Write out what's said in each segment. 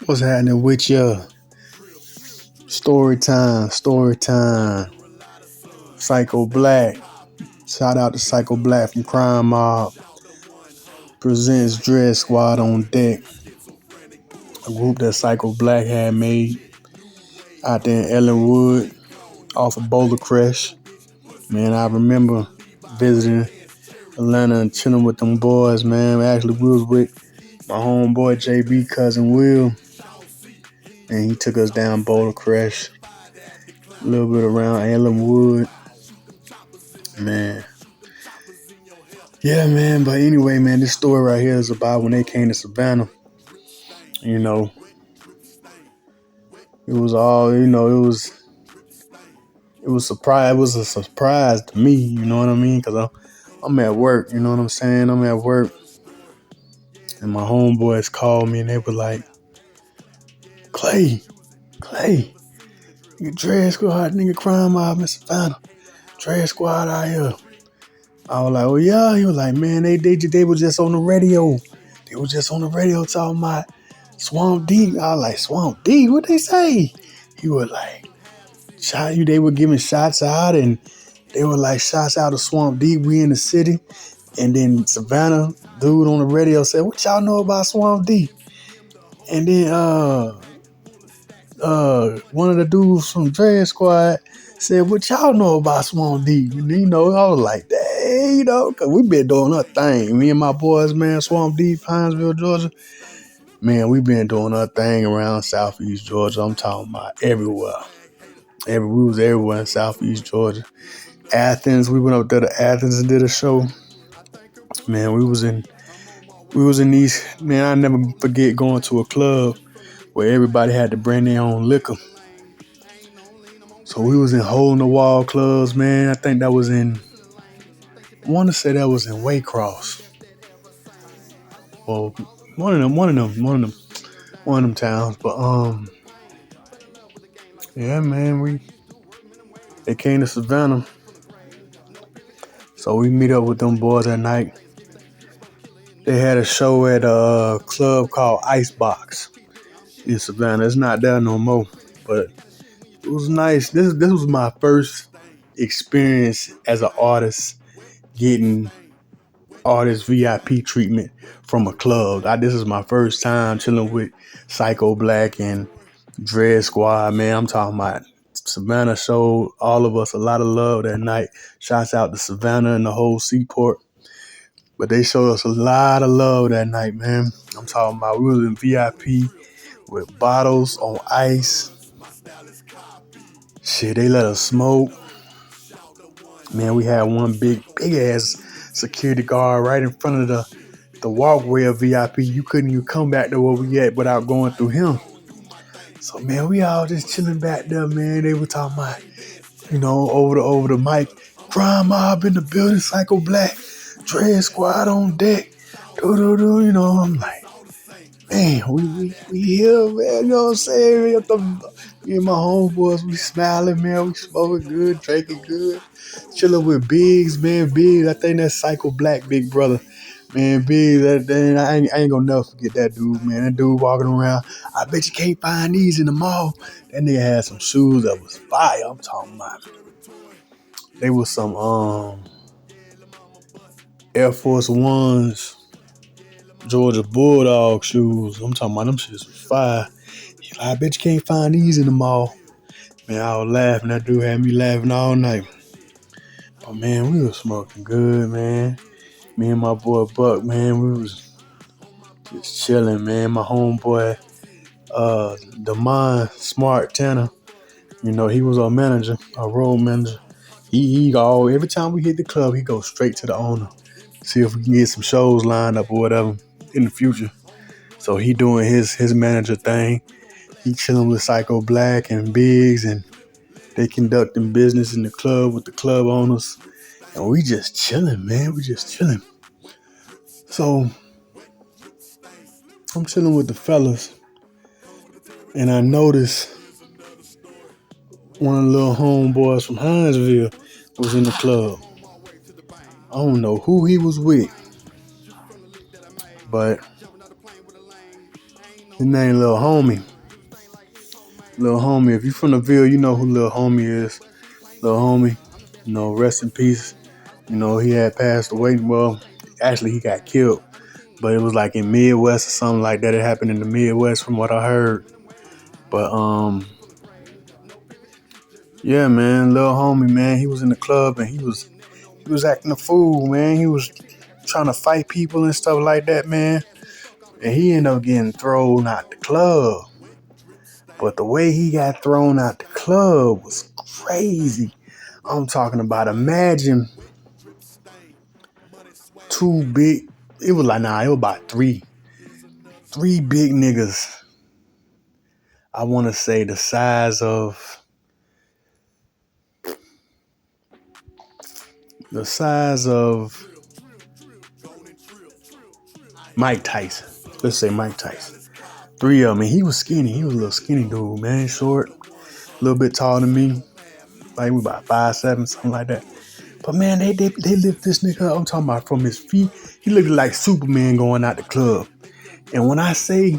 What's happening with you? Story time. CYCO Black. Shout out to CYCO Black from Crime Mob. Presents Dread Squad on deck. A group that CYCO Black had made out there in Ellenwood off of Boulder Crest. Man, I remember visiting Atlanta and chilling with them boys, man. Actually, we was with my homeboy JB cousin Will. And he took us down Boulder Crest. A little bit around Ellenwood. Man. Yeah, man. But anyway, man, this story right here is about when they came to Savannah. You know, it was all, it was surprise. It was a surprise to me. You know what I mean? Because I'm at work. You know what I'm saying? I'm at work. And my homeboys called me and they were like, Clay, you Dread Squad, nigga, crime mob in Savannah. Dread Squad out here. I was like, oh yeah. He was like, man, they were just on the radio. They were just on the radio talking about Swamp D. I was like, Swamp D? What they say? He was like, shot you. They were giving shots out, and they were like, shots out of Swamp D. We in the city, and then Savannah dude on the radio said, what y'all know about Swamp D? And then one of the dudes from Dread Squad said, what y'all know about Swamp D? You know, I was like, dang, because we been doing our thing. Me and my boys, man, Swamp D, Pinesville, Georgia. Man, we been doing our thing around Southeast Georgia. I'm talking about everywhere. We was everywhere in Southeast Georgia. Athens, we went up there to Athens and did a show. Man, we was in these, man, I never forget going to a club where everybody had to bring their own liquor. So we was in hole in the wall clubs, man. I think that was I want to say that was in Waycross. Well, one of them towns. But yeah, man, they came to Savannah. So we meet up with them boys at night. They had a show at a club called Icebox in Savannah. It's not there no more, but it was nice. This was my first experience as an artist getting artist VIP treatment from a club. This is my first time chilling with CYCO Black and Dread Squad, man. I'm talking about Savannah showed all of us a lot of love that night. Shouts out to Savannah and the whole Seaport. But they showed us a lot of love that night, man. I'm talking about we was in VIP with bottles on ice. Shit, they let us smoke. Man, we had one big ass security guard right in front of the walkway of VIP. You couldn't even come back to where we at without going through him. So, man, we all just chilling back there, man. They were talking about, over the mic, crime mob in the building, CYCO Black, Dread Squad on deck. I'm like, man, we here, man. You know what I'm saying? Me and my homeboys, we smiling, man. We smoking good, drinking good, chilling with Biggs, man. Biggs, I think that's CYCO Black big brother. Man, Biggs, I ain't gonna never forget that dude, man. That dude walking around. I bet you can't find these in the mall. That nigga had some shoes that was fire. I'm talking about. They was some Air Force Ones, Georgia Bulldog shoes. I'm talking about them shits was fire. He's like, I bet you can't find these in the mall. Man, I was laughing. That dude had me laughing all night. But man, we was smoking good, man. Me and my boy Buck, man, we was just chilling, man. My homeboy, Damon Smart Tanner, he was our manager, our road manager. He go every time we hit the club, he goes straight to the owner, see if we can get some shows lined up or whatever in the future. So he doing his manager thing. He chilling with CYCO Black and Biggs, and they conducting business in the club with the club owners. And we just chilling, man. We just chilling. So I'm chilling with the fellas, and I noticed one of the little homeboys from Hinesville was in the club. I don't know who he was with, but His name Lil Homie. Lil Homie. If you from the Ville, you know who Lil Homie is. Lil Homie, rest in peace. He had passed away. Well, actually, he got killed, but it was like in Midwest or something like that. It happened in the Midwest, from what I heard. But yeah, man, Lil Homie, man, he was in the club and he was acting a fool, man. He was trying to fight people and stuff like that, man. And he ended up getting thrown out the club. But the way he got thrown out the club was crazy. I'm talking about, imagine two big, it was about three big niggas. I want to say the size of Mike Tyson. Let's say Mike Tyson. Three of them. And he was skinny. He was a little skinny dude, man. Short, a little bit taller than me. Like we about 5'7", something like that. But man, they lift this nigga up. I'm talking about from his feet. He looked like Superman going out the club. And when I say,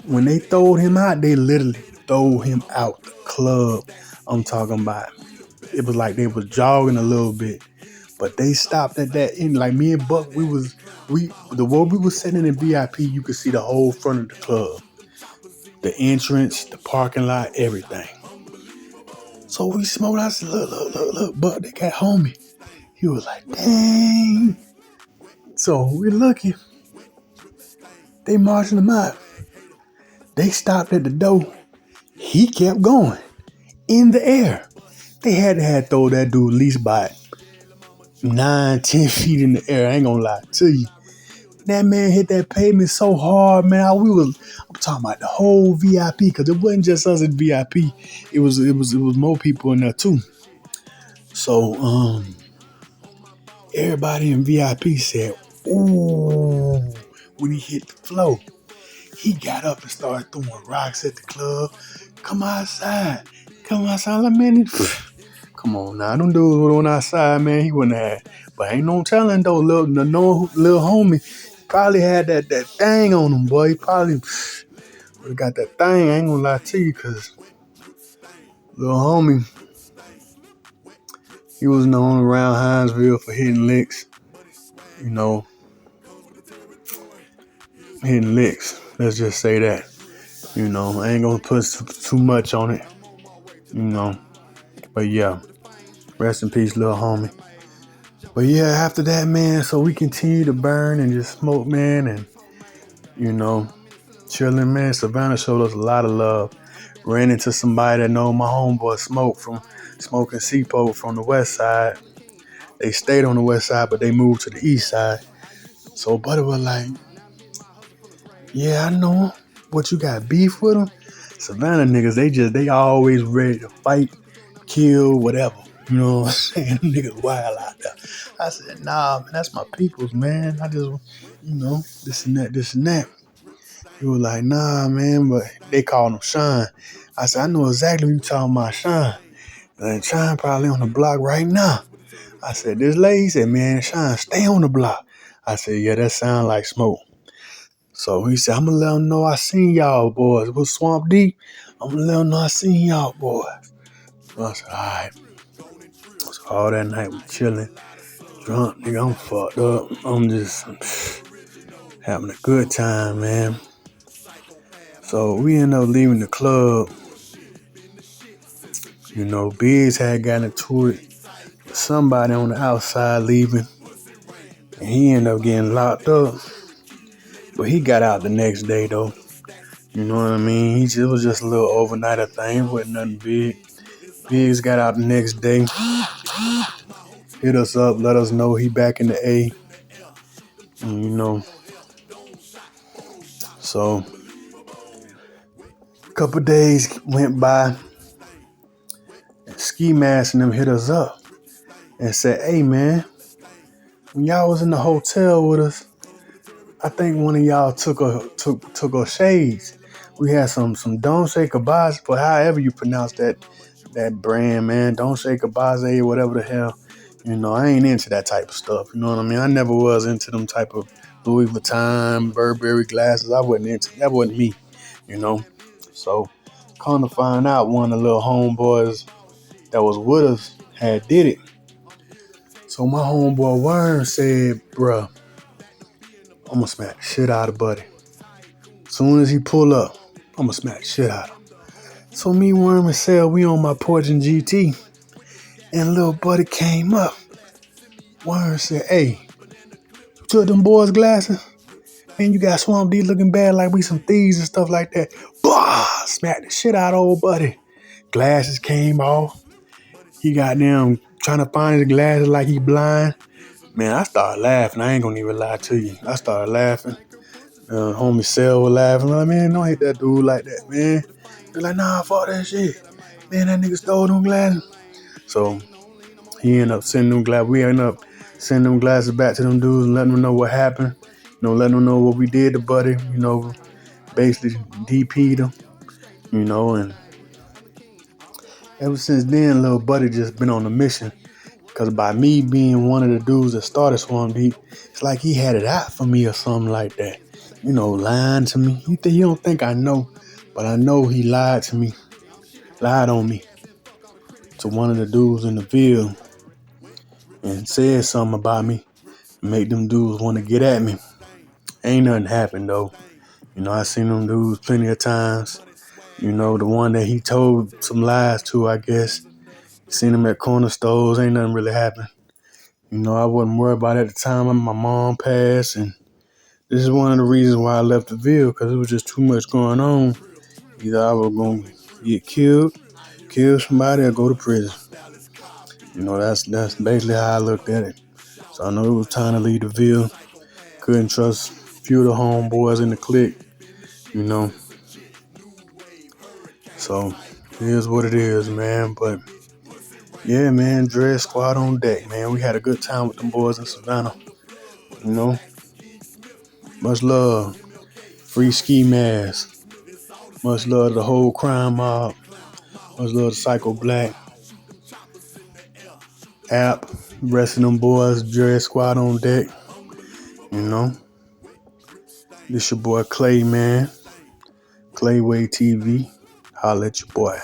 when they throwed him out, they literally throw him out the club. I'm talking about, it was like they was jogging a little bit, but they stopped at that end. Like me and Buck, we was sitting in VIP, you could see the whole front of the club, the entrance, the parking lot, everything. So we smoked. I said, look, Buck, they got Homie. He was like, dang. So we looking. They marching him out. They stopped at the door. He kept going in the air. They had to throw that dude at least by 9-10 feet in the air. I ain't gonna lie to you. That man hit that pavement so hard, man. I'm talking about the whole VIP, because it wasn't just us at VIP. It was more people in there too. So everybody in VIP said, ooh, when he hit the floor. He got up and started throwing rocks at the club. Come outside. Like, man, come on now. Them dudes were on outside, man. He wouldn't have. But ain't no telling, though. Little Homie probably had that thing on him, boy. He probably would have got that thing. I ain't gonna lie to you, because Lil Homie, he was known around Hinesville for hitting licks. Hitting licks. Let's just say that. I ain't gonna put too much on it. But yeah, rest in peace, Lil Homie. But yeah, after that, man, so we continue to burn and just smoke, man, and chilling, man. Savannah showed us a lot of love. Ran into somebody that know my homeboy Smoke from Smoking CYCO from the west side. They stayed on the west side, but they moved to the east side. So Buddy was like, yeah, I know him. What, you got beef with him? Savannah niggas, they always ready to fight, kill, whatever. You know what I'm saying? Them niggas wild out there. I said, nah, man, that's my peoples, man. I just, this and that. He was like, nah, man, but they called him Sean. I said, I know exactly what you talking about, Sean. And Sean probably on the block right now. I said, this lady said, man, Sean, stay on the block. I said, yeah, that sound like Smoke. So he said, I'm going to let him know I seen y'all boys. It was Swamp Deep. I'm going to let him know I seen y'all boys. So I said, all right. So all that night we chilling. Drunk, nigga, I'm fucked up. I'm just having a good time, man. So we end up leaving the club. Biggs had gotten into it with somebody on the outside leaving. And he ended up getting locked up. But he got out the next day, though. You know what I mean? It was just a little overnighter thing. It wasn't nothing big. Biggs got out the next day. Hit us up, let us know he back in the A. And, so a couple days went by. And Ski Mask and them hit us up and said, hey, man, when y'all was in the hotel with us, I think one of y'all took our shades. We had some Don't Shake Kabaze, but however you pronounce that brand, man, Don't Shake Kabaze or whatever the hell. I ain't into that type of stuff. You know what I mean? I never was into them type of Louis Vuitton, Burberry glasses. That wasn't me, you know. So, come to find out, one of the little homeboys that was with us had did it. So my homeboy Worm said, bruh, I'm gonna smack the shit out of Buddy. Soon as he pull up, I'm gonna smack the shit out of him. So me, Worm, and Sal, we on my porch in GT, and little Buddy came up. Worm said, hey, you took them boys' glasses? Man, you got Swamp D looking bad like we some thieves and stuff like that. Bah! Smacked the shit out of old Buddy. Glasses came off. He got them trying to find his glasses like he blind. Man, I started laughing. I ain't gonna even lie to you. I started laughing. Homie Sel was laughing. Like, man, don't hit that dude like that, man. They're like, nah, fuck that shit. Man, that nigga stole them glasses. So he ended up sending them glasses. We ended up sending them glasses back to them dudes and letting them know what happened. Letting them know what we did to Buddy. Basically DP'd him. And ever since then, little Buddy just been on a mission. Because by me being one of the dudes that started Swamp Deep, it's like he had it out for me or something like that. Lying to me. He don't think I know, but I know he lied to me. Lied on me to one of the dudes in the field and said something about me and make them dudes want to get at me. Ain't nothing happened though. I seen them dudes plenty of times. The one that he told some lies to, I guess. Seen him at corner stores. Ain't nothing really happened. I wasn't worried about it at the time. My mom passed, and this is one of the reasons why I left the Ville, because it was just too much going on. Either I was going to get killed, kill somebody, or go to prison. That's basically how I looked at it. So I know it was time to leave the Ville. Couldn't trust a few of the homeboys in the clique, So it is what it is, man. But yeah, man, Dread Squad on deck, man. We had a good time with them boys in Savannah. Much love. Free Ski Mask. Much love to the whole crime mob. Much love to CYCO Black. App. Rest of them boys. Dread Squad on deck. This your boy Clay, man. Clayway TV. Holla at your boy.